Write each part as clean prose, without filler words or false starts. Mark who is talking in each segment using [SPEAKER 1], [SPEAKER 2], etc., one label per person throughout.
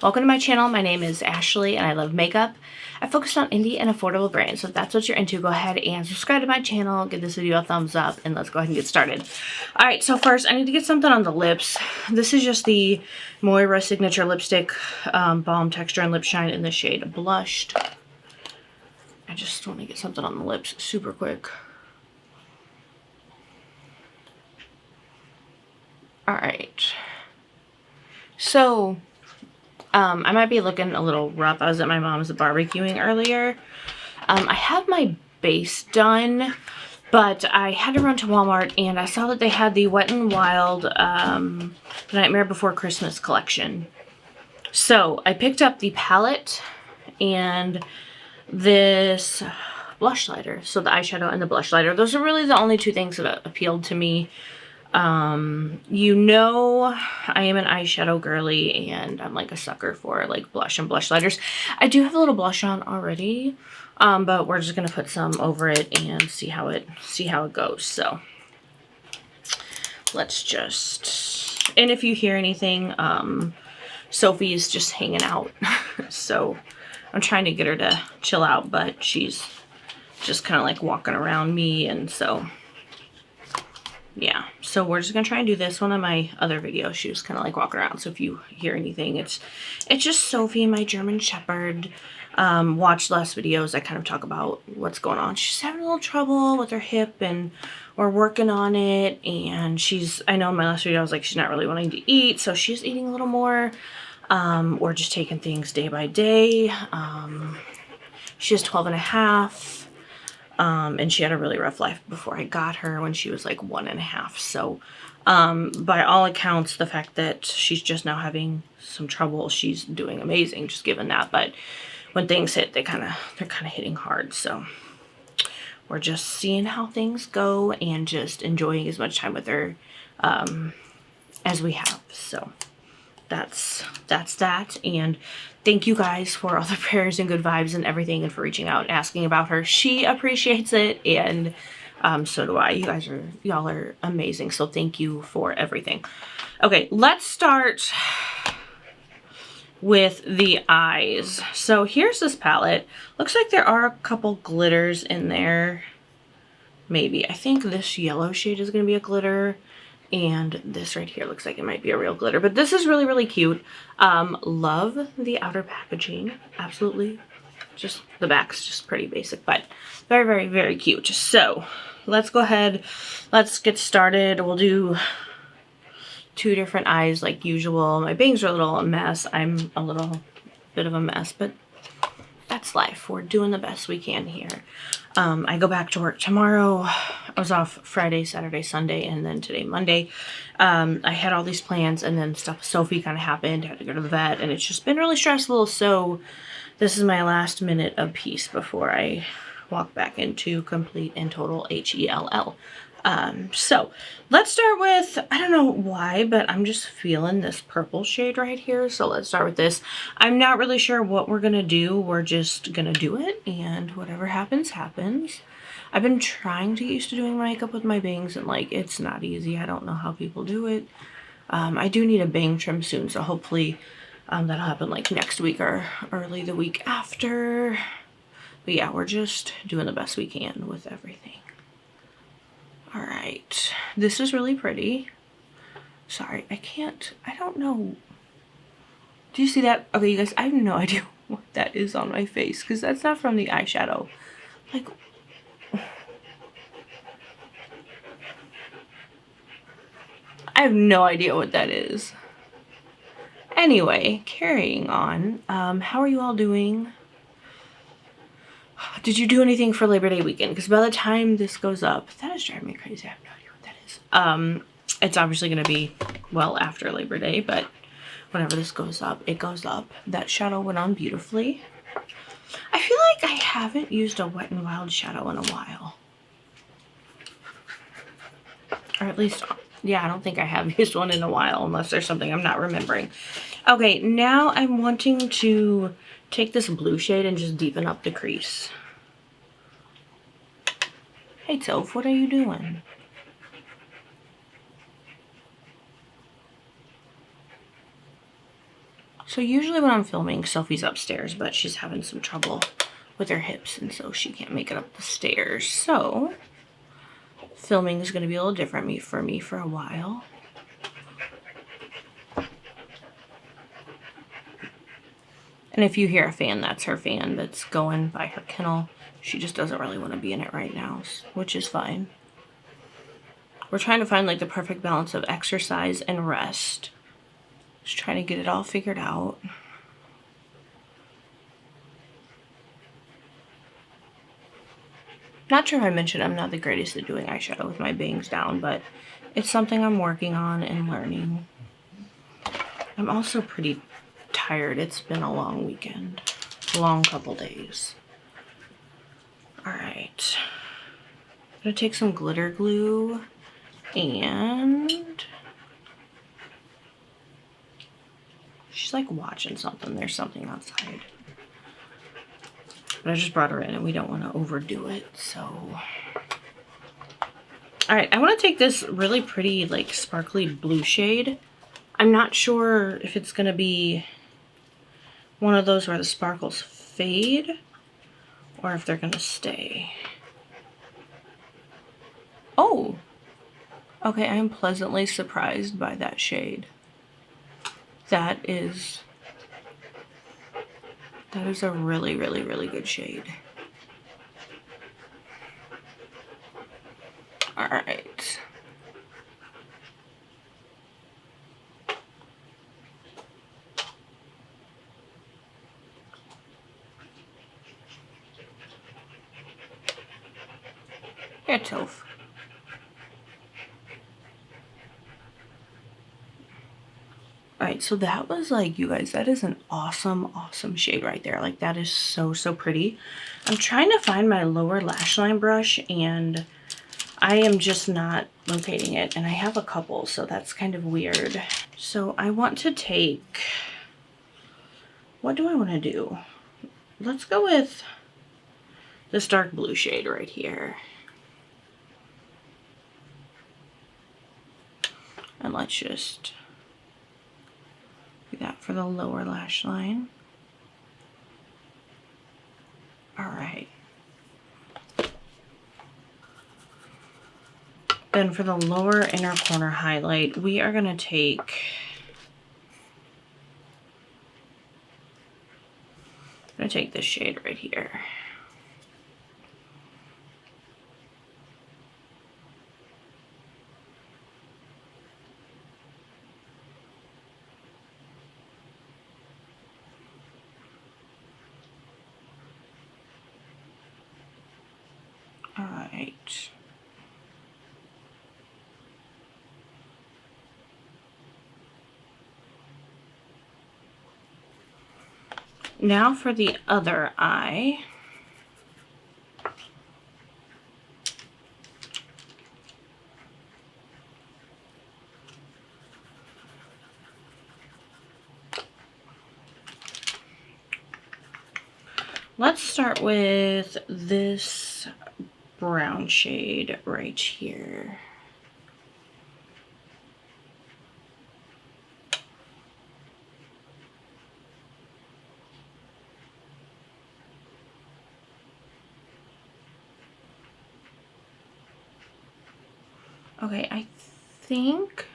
[SPEAKER 1] Welcome to my channel. My name is Ashley and I love makeup. I focus on indie and affordable brands, so if that's what you're into, go ahead and subscribe to my channel, give this video a thumbs up, and let's go ahead and get started. Alright, so first I need to get something on the lips. This is just the Moira Signature Lipstick Balm Texture and Lip Shine in the shade Blushed. I just want to get something on the lips super quick. Alright. So I might be looking a little rough. I was at my mom's barbecuing earlier. I have my base done, but I had to run to Walmart and I saw that they had the Wet n Wild The Nightmare Before Christmas collection. So I picked up the palette and this blush lighter. So the eyeshadow and the blush lighter. Those are really the only two things that appealed to me. You know, I am an eyeshadow girly and I'm like a sucker for like blush and blush lighters. I do have a little blush on already, but we're just gonna put some over it and see how it goes. So let's just, and if you hear anything, Sophie is just hanging out. So I'm trying to get her to chill out, but she's just kind of like walking around me, and so yeah, so we're just gonna try and do this. One of my other videos, she was kind of like walking around, so if you hear anything, it's just Sophie, my German Shepherd. Watch less videos, I kind of talk about what's going on. She's having a little trouble with her hip and we're working on it, and I know in my last video I was like, she's not really wanting to eat, so she's eating a little more. We're just taking things day by day. She's 12 and a half. And she had a really rough life before I got her when she was like 1.5. So, by all accounts, the fact that she's just now having some trouble, she's doing amazing, just given that. But when things hit, they're kind of hitting hard. So we're just seeing how things go and just enjoying as much time with her, as we have. So that's that. And thank you guys for all the prayers and good vibes and everything, and for reaching out and asking about her. She appreciates it, and so do I. Y'all are amazing, so thank you for everything. Okay, let's start with the eyes. So here's this palette. Looks like there are a couple glitters in there. Maybe. I think this yellow shade is going to be a glitter. And this right here looks like it might be a real glitter, but this is really, really cute. Love the outer packaging. Absolutely. Just the back's just pretty basic, but very, very, very cute. So let's go ahead. Let's get started. We'll do 2 different eyes like usual. My bangs are a little mess. I'm a little bit of a mess, but that's life. We're doing the best we can here. I go back to work tomorrow. I was off Friday, Saturday, Sunday, and then today, Monday. I had all these plans, and then stuff with Sophie kind of happened. I had to go to the vet, and it's just been really stressful. So this is my last minute of peace before I walk back into complete and total HELL. So let's start with, I don't know why, but I'm just feeling this purple shade right here. So let's start with this. I'm not really sure what we're going to do. We're just going to do it, and whatever happens, happens. I've been trying to get used to doing makeup with my bangs, and like, it's not easy. I don't know how people do it. I do need a bang trim soon, so hopefully that'll happen like next week or early the week after. But yeah, we're just doing the best we can with everything. All right, this is really pretty. Sorry, I don't know. Do you see that? Okay, you guys, I have no idea what that is on my face, because that's not from the eyeshadow. Like, I have no idea what that is. Anyway, carrying on. How are you all doing? Did you do anything for Labor Day weekend? Because by the time this goes up, that is driving me crazy. I have no idea what that is. It's obviously going to be well after Labor Day, but whenever this goes up, it goes up. That shadow went on beautifully. I feel like I haven't used a Wet n Wild shadow in a while. Or at least, yeah, I don't think I have used one in a while, unless there's something I'm not remembering. Okay, now I'm wanting to take this blue shade and just deepen up the crease. Hey, Toph, what are you doing? So usually when I'm filming, Sophie's upstairs, but she's having some trouble with her hips, and so she can't make it up the stairs. So filming is going to be a little different for me for a while. And if you hear a fan, that's her fan that's going by her kennel. She just doesn't really want to be in it right now, which is fine. We're trying to find like the perfect balance of exercise and rest. Just trying to get it all figured out. Not sure if I mentioned I'm not the greatest at doing eyeshadow with my bangs down, but it's something I'm working on and learning. I'm also pretty tired. It's been a long weekend. A long couple days. Alright. I'm gonna take some glitter glue and she's like watching something. There's something outside. But I just brought her in and we don't want to overdo it, so. Alright, I want to take this really pretty like sparkly blue shade. I'm not sure if it's gonna be one of those where the sparkles fade or if they're gonna stay. Oh, okay, I am pleasantly surprised by that shade. That is a really, really, really good shade. All right. Here, Toph. Alright, so that was like, you guys, that is an awesome, awesome shade right there. Like, that is so, so pretty. I'm trying to find my lower lash line brush, and I am just not locating it. And I have a couple, so that's kind of weird. So I want to take, what do I want to do? Let's go with this dark blue shade right here. And let's just do that for the lower lash line. All right. Then for the lower inner corner highlight, we are gonna take, this shade right here. All right. Now for the other eye. Let's start with this brown shade right here. Okay, I think,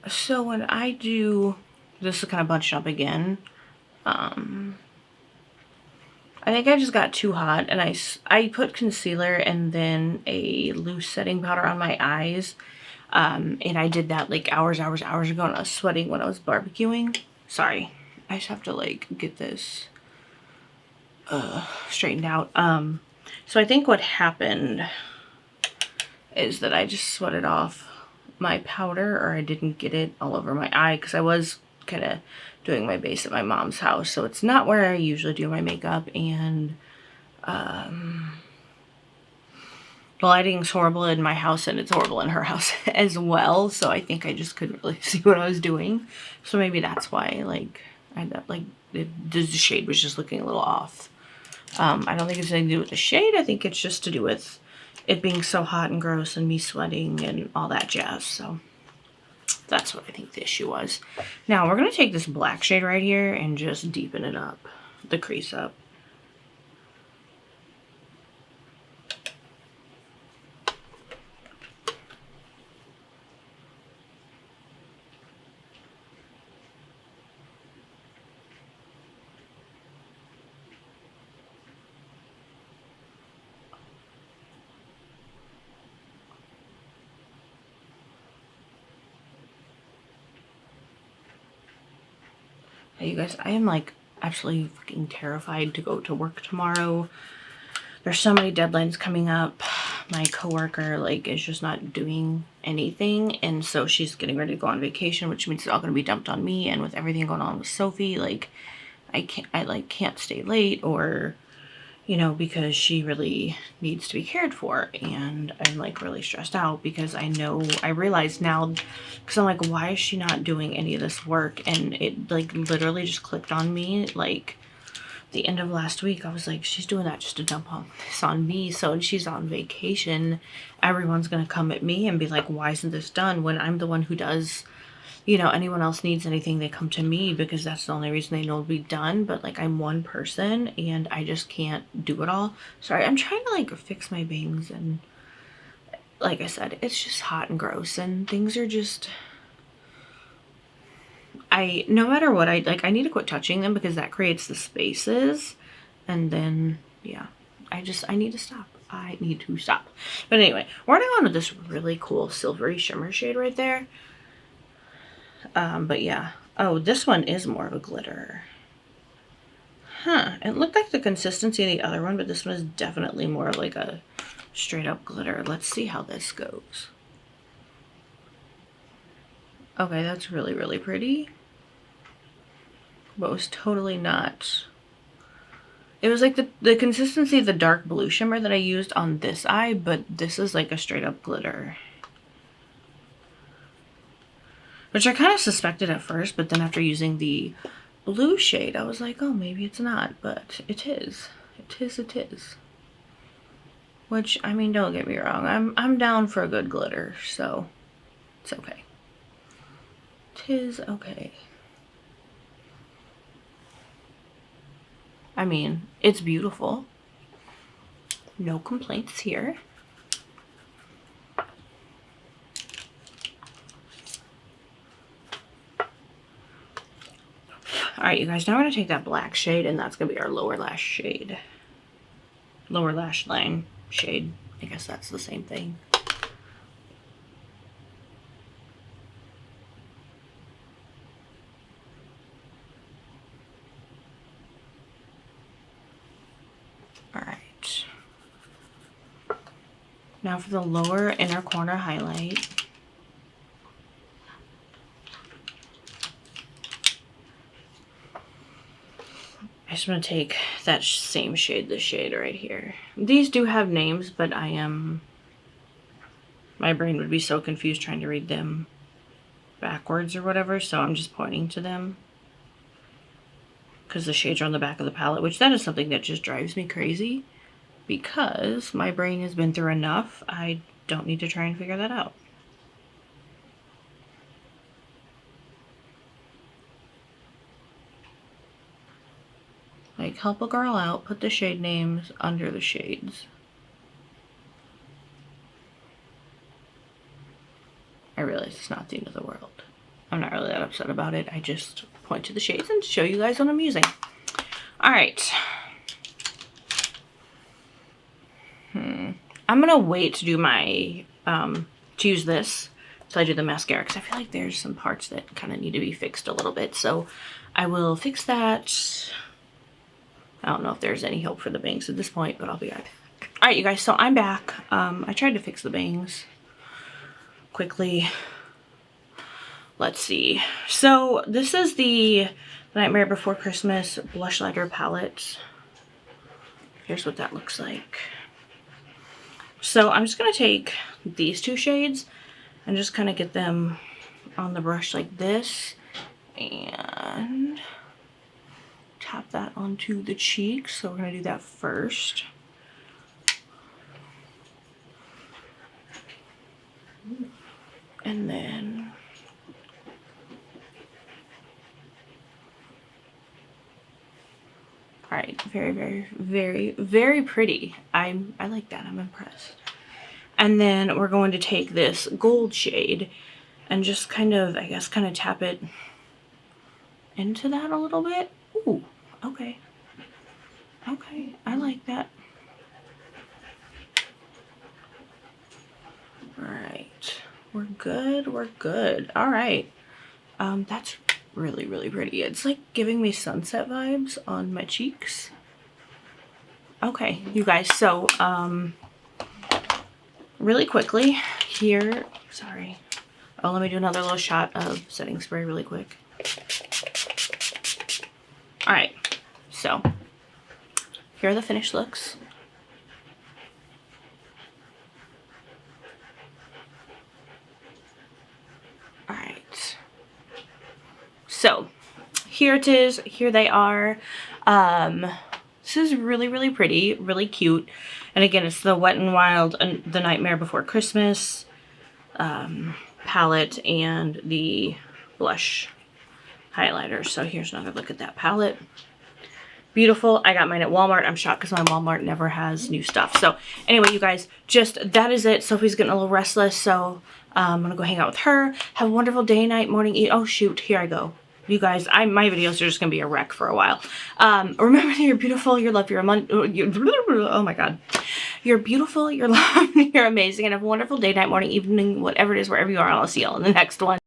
[SPEAKER 1] so when I do, this is kind of bunched up again, I think I just got too hot, and I put concealer and then a loose setting powder on my eyes, and I did that like hours ago, and I was sweating when I was barbecuing. Sorry, I just have to like get this straightened out. So I think what happened is that I just sweated off my powder, or I didn't get it all over my eye, because I was kind of doing my base at my mom's house, so it's not where I usually do my makeup, and the lighting's horrible in my house and it's horrible in her house as well, so I think I just couldn't really see what I was doing. So maybe that's why, like, the shade was just looking a little off. I don't think it's anything to do with the shade. I think it's just to do with it being so hot and gross and me sweating and all that jazz. So That's what I think the issue was. Now we're going to take this black shade right here and just deepen it up, the crease up. Hey, you guys, I am like absolutely fucking terrified to go to work tomorrow. There's so many deadlines coming up. My coworker like is just not doing anything, and so she's getting ready to go on vacation, which means it's all going to be dumped on me. And with everything going on with Sophie, like I can't stay late, or you know, because she really needs to be cared for. And I'm like really stressed out because I realize now, because I'm like, why is she not doing any of this work? And it like literally just clicked on me like the end of last week. I was like, she's doing that just to dump on this on me. So when she's on vacation, everyone's gonna come at me and be like, why isn't this done, when I'm the one who does, you know, anyone else needs anything, they come to me because that's the only reason they know it'll be done. But like, I'm one person and I just can't do it all. Sorry, I'm trying to like fix my bangs, and like I said, it's just hot and gross, and things are just, no matter what, I need to quit touching them because that creates the spaces. And then, yeah, I need to stop. I need to stop. But anyway, we're gonna go on with this really cool silvery shimmer shade right there. But yeah. Oh, this one is more of a glitter. Huh. It looked like the consistency of the other one, but this one is definitely more like a straight up glitter. Let's see how this goes. Okay, that's really, really pretty. But was totally not. It was like the consistency of the dark blue shimmer that I used on this eye, but this is like a straight up glitter. Which I kind of suspected at first, but then after using the blue shade, I was like, oh, maybe it's not, but it is. It is. Which, I mean, don't get me wrong, I'm down for a good glitter, so it's okay. 'Tis okay. I mean, it's beautiful. No complaints here. Alright, you guys, now we're going to take that black shade, and that's going to be our lower lash shade. Lower lash line shade. I guess that's the same thing. Alright. Now for the lower inner corner highlight. I just want to take that same shade, this shade right here. These do have names, but my brain would be so confused trying to read them backwards or whatever, so I'm just pointing to them because the shades are on the back of the palette, which that is something that just drives me crazy because my brain has been through enough. I don't need to try and figure that out. Like, help a girl out, put the shade names under the shades. I realize it's not the end of the world. I'm not really that upset about it. I just point to the shades and show you guys what I'm using. All right. I'm gonna wait to do my, to use this till I do the mascara, because I feel like there's some parts that kind of need to be fixed a little bit. So I will fix that. I don't know if there's any hope for the bangs at this point, but I'll be right back. All right, you guys, so I'm back. I tried to fix the bangs quickly. Let's see. So this is the Nightmare Before Christmas blush lighter palette. Here's what that looks like. So I'm just gonna take these two shades and just kind of get them on the brush like this and tap that onto the cheeks. So we're gonna do that first. And then right, very, very, very, very pretty. I like that. I'm impressed. And then we're going to take this gold shade and just kind of, I guess, kind of tap it into that a little bit. Ooh, okay. Okay, I like that. All right, we're good, we're good. All right, that's really, really pretty. It's like giving me sunset vibes on my cheeks. Okay, you guys, so, really quickly here, sorry. Oh, let me do another little shot of setting spray really quick. All right, so here are the finished looks. All right, so here it is, here they are. This is really, really pretty, really cute. And again, it's the Wet n Wild and The Nightmare Before Christmas palette and the blush highlighter. So here's another look at that palette. Beautiful. I got mine at Walmart. I'm shocked because my Walmart never has new stuff. So anyway, you guys, just that is it. Sophie's getting a little restless, so I'm gonna go hang out with her. Have a wonderful day, night, morning, eat. Oh shoot, here I go. You guys, my videos are just gonna be a wreck for a while. Remember that you're beautiful, you're loved, oh my god. You're beautiful, you're loved, you're amazing, and have a wonderful day, night, morning, evening, whatever it is, wherever you are. I'll see y'all in the next one.